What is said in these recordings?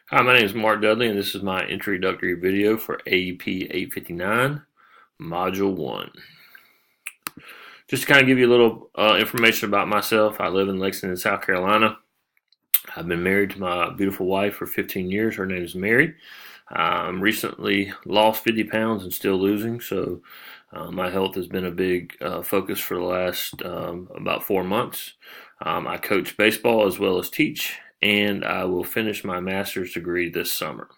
Hi, my name is Mark Dudley, and this is my introductory video for AEP 859, Module 1. Just to kind of give you a little information about myself, I live in Lexington, South Carolina. I've been married to my beautiful wife for 15 years. Her name is Mary. Recently lost 50 pounds and still losing, so my health has been a big focus for the last about 4 months. I coach baseball as well as teach, and I will finish my master's degree this summer.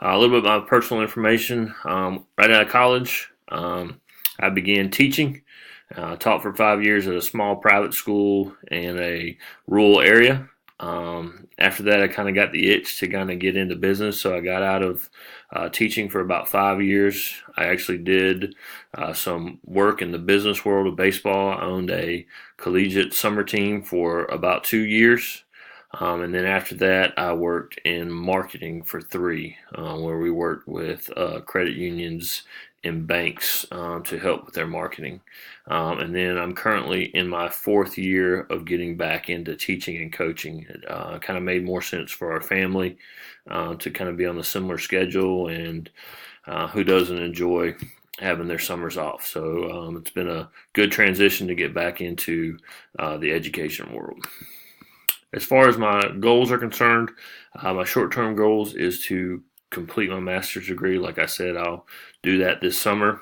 A little bit of my personal information. Right out of college, I began teaching. Taught for 5 years at a small private school in a rural area. After that, I kind of got the itch to kind of get into business, so I got out of teaching for about 5 years. I actually did some work in the business world of baseball. I owned a collegiate summer team for about 2 years. And then after that, I worked in marketing for three, where we worked with credit unions and banks to help with their marketing. And then I'm currently in my 4th year of getting back into teaching and coaching. It kind of made more sense for our family to kind of be on a similar schedule, and who doesn't enjoy having their summers off. So it's been a good transition to get back into the education world. As far as my goals are concerned, my short-term goals is to complete my master's degree. Like I said, I'll do that this summer.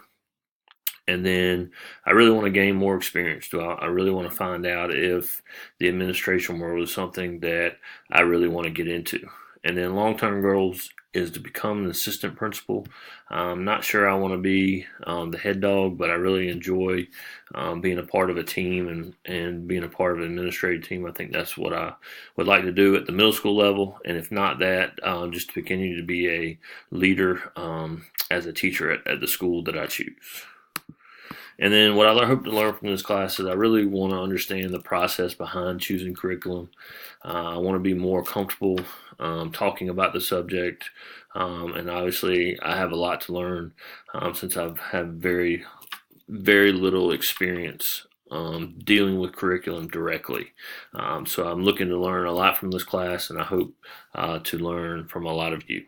And then I really want to gain more experience. I really want to find out if the administration world is something that I really want to get into. And then long-term goals is to become an assistant principal. I'm not sure I want to be the head dog, but I really enjoy being a part of a team and being a part of an administrative team. I think that's what I would like to do at the middle school level. And if not that, just to continue to be a leader as a teacher at the school that I choose. And then what I hope to learn from this class is I really want to understand the process behind choosing curriculum. I want to be more comfortable talking about the subject, and obviously I have a lot to learn since I've had very little experience dealing with curriculum directly. So I'm looking to learn a lot from this class, and I hope to learn from a lot of you.